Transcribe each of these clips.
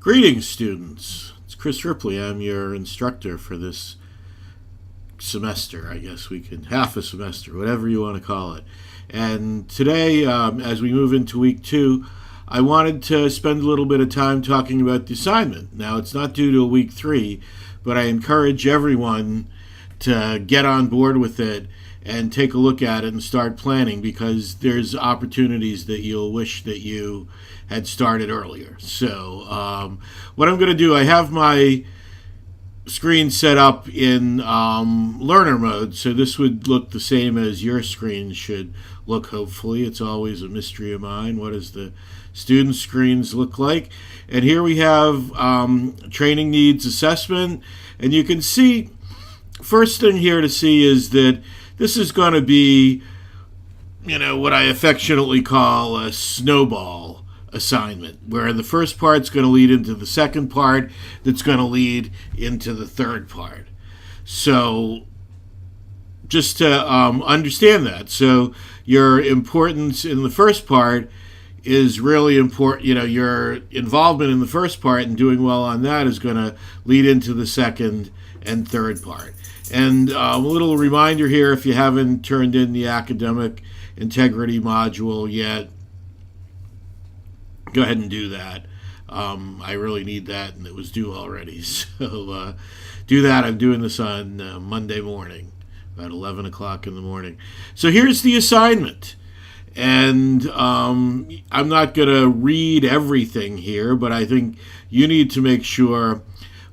Greetings, students. It's Chris Ripley. I'm your instructor for this semester, I guess we can, half a semester, whatever you want to call it. And today, as we move into week 2, I wanted to spend a little bit of time talking about the assignment. Now, it's not due to week 3, but I encourage everyone to get on board with it and take a look at it and start planning, because there's opportunities that you'll wish that you had started earlier. So what I'm going to do, I have my screen set up in learner mode, so this would look the same as your screen should look, hopefully. It's always a mystery of mine. What does the student screens look like? And here we have training needs assessment, and you can see, first thing here to see is that this is going to be, what I affectionately call a snowball assignment, where the first part's going to lead into the second part that's going to lead into the third part. So just to understand that. So your importance in the first part is really important. Your involvement in the first part and doing well on that is going to lead into the second and third part. And a little reminder here, if you haven't turned in the academic integrity module yet, go ahead and do that. I really need that, and it was due already. So do that. I'm doing this on Monday morning, about 11 o'clock in the morning. So here's the assignment. And I'm not going to read everything here, but I think you need to make sure.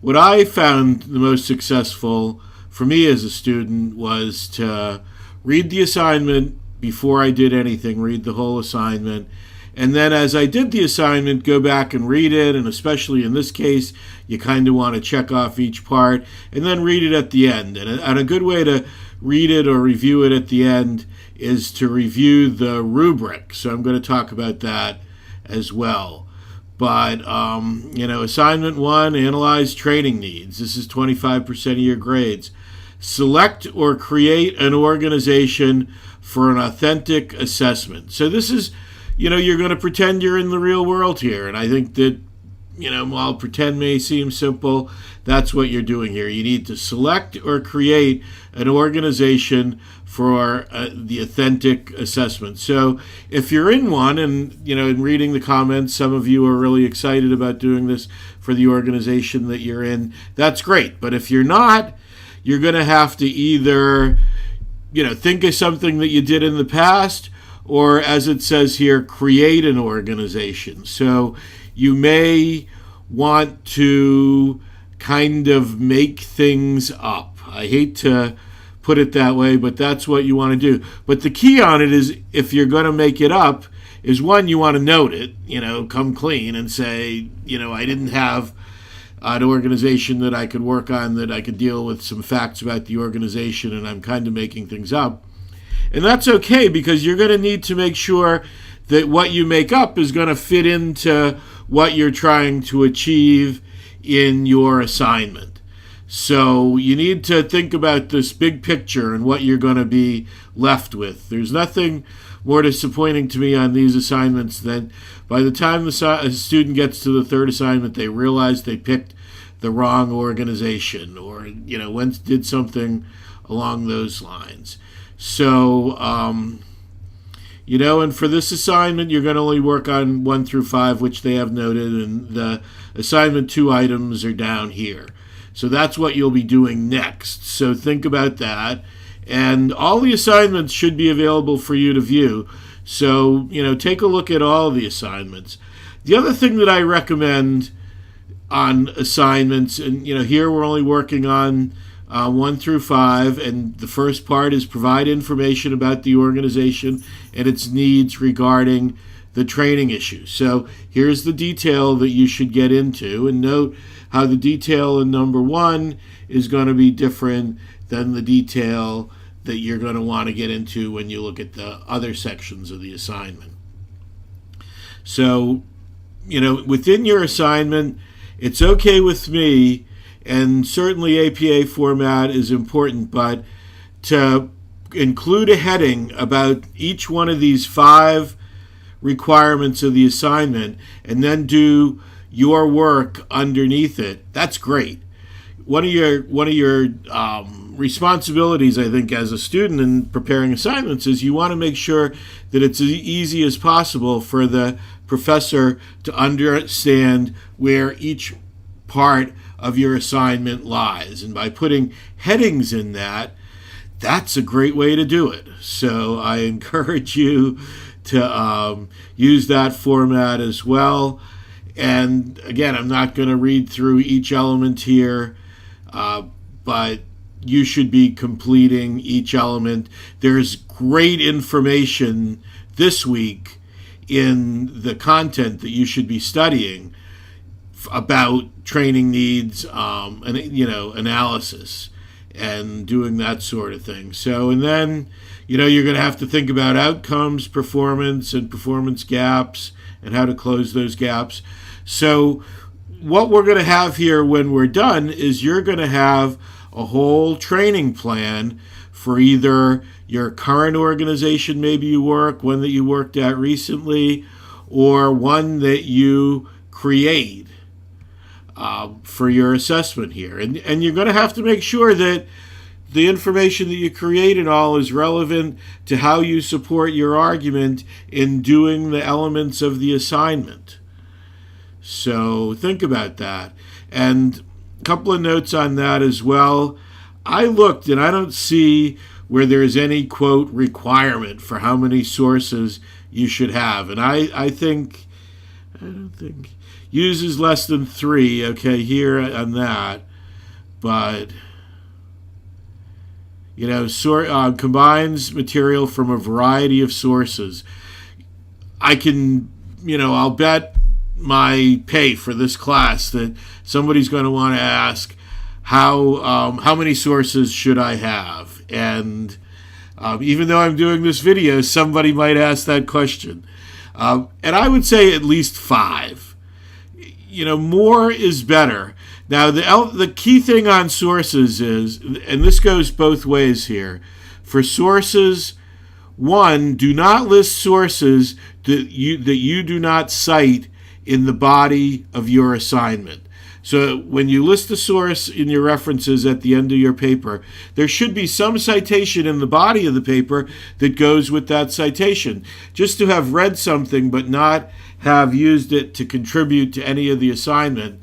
What I found the most successful for me as a student was to read the assignment before I did anything, read the whole assignment. And then as I did the assignment, go back and read it, and especially in this case, you kind of want to check off each part, and then read it at the end. And a good way to read it or review it at the end is to review the rubric. So I'm going to talk about that as well. But, assignment 1, analyze training needs. This is 25% of your grades. Select or create an organization for an authentic assessment. So this is, you're going to pretend you're in the real world here. And I think that, while pretend may seem simple, that's what you're doing here. You need to select or create an organization for the authentic assessment. So if you're in one, and, in reading the comments, some of you are really excited about doing this for the organization that you're in, that's great. But if you're not, you're going to have to either, think of something that you did in the past, or, as it says here, create an organization. So you may want to kind of make things up. I hate to put it that way, but that's what you want to do. But the key on it is, if you're going to make it up, is one, you want to note it, come clean and say, I didn't have an organization that I could work on, that I could deal with some facts about the organization, and I'm kind of making things up. And that's okay, because you're going to need to make sure that what you make up is going to fit into what you're trying to achieve in your assignment. So you need to think about this big picture and what you're going to be left with. There's nothing more disappointing to me on these assignments than by the time the student gets to the third assignment, they realize they picked the wrong organization, or, once did something along those lines. So, and for this assignment, you're going to only work on 1 through 5, which they have noted, and the assignment 2 items are down here. So that's what you'll be doing next. So think about that. And all the assignments should be available for you to view. So, take a look at all the assignments. The other thing that I recommend on assignments, and, here we're only working on 1 through 5, and the first part is provide information about the organization and its needs regarding the training issue. So here's the detail that you should get into, and note how the detail in number 1 is going to be different than the detail that you're going to want to get into when you look at the other sections of the assignment. So, within your assignment, it's okay with me, and certainly APA format is important, but to include a heading about each one of these 5 requirements of the assignment, and then do your work underneath it, that's great. One of your responsibilities, I think, as a student in preparing assignments is you want to make sure that it's as easy as possible for the professor to understand where each part of your assignment lies. And by putting headings in that, that's a great way to do it. So I encourage you to use that format as well. And again, I'm not going to read through each element here, but you should be completing each element. There's great information this week in the content that you should be studying about training needs and analysis and doing that sort of thing. So, and then you're going to have to think about outcomes, performance, and performance gaps, and how to close those gaps. So what we're going to have here when we're done is you're going to have a whole training plan for either your current organization, maybe you work, one that you worked at recently, or one that you create for your assessment here. And you're going to have to make sure that the information that you create and all is relevant to how you support your argument in doing the elements of the assignment. So think about that. And a couple of notes on that as well. I looked and I don't see where there's any, quote, requirement for how many sources you should have. And I don't think uses less than 3, okay, here on that. But, combines material from a variety of sources. I can, I'll bet my pay for this class that somebody's going to want to ask how many sources should I have, and even though I'm doing this video, somebody might ask that question, and I would say at least 5. More is better. Now the key thing on sources is, and this goes both ways here, for sources, 1, do not list sources that you do not cite in the body of your assignment. So when you list the source in your references at the end of your paper, there should be some citation in the body of the paper that goes with that citation. Just to have read something but not have used it to contribute to any of the assignment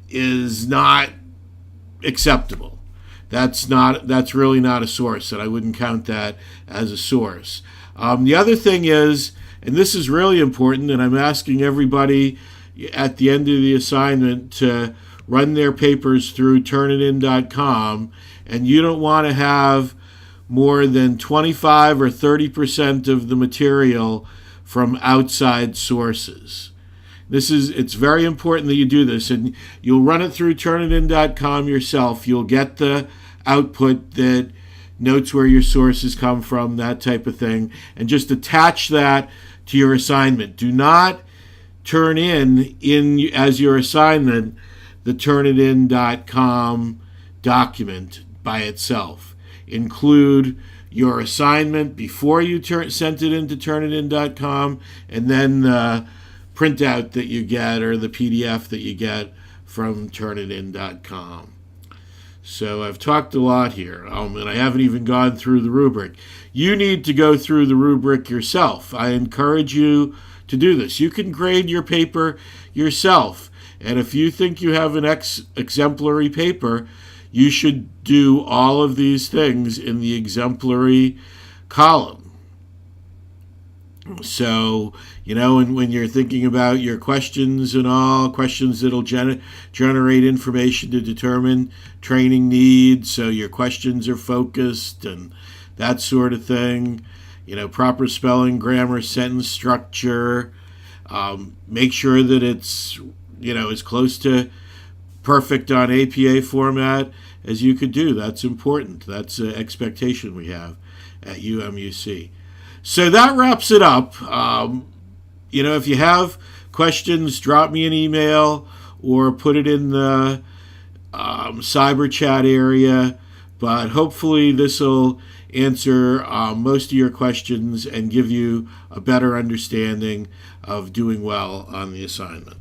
is not acceptable. That's really not a source, and I wouldn't count that as a source. The other thing is, and this is really important, and I'm asking everybody at the end of the assignment to run their papers through turnitin.com, and you don't want to have more than 25 or 30% of the material from outside sources. It's very important that you do this, and you'll run it through turnitin.com yourself. You'll get the output that notes where your sources come from, that type of thing, and just attach that to your assignment. Do not turn in as your assignment the turnitin.com document by itself. Include your assignment before you sent it into turnitin.com, and then the printout that you get or the PDF that you get from turnitin.com. So I've talked a lot here, and I haven't even gone through the rubric. You need to go through the rubric yourself. I encourage you to do this. You can grade your paper yourself, and if you think you have an exemplary paper, you should do all of these things in the exemplary column. So, and when you're thinking about your questions and all, questions that'll generate information to determine training needs, so your questions are focused and that sort of thing, proper spelling, grammar, sentence structure, make sure that it's, as close to perfect on APA format as you could do. That's important. That's an expectation we have at UMUC. So that wraps it up. If you have questions, drop me an email or put it in the cyber chat area. But hopefully this will answer most of your questions and give you a better understanding of doing well on the assignment.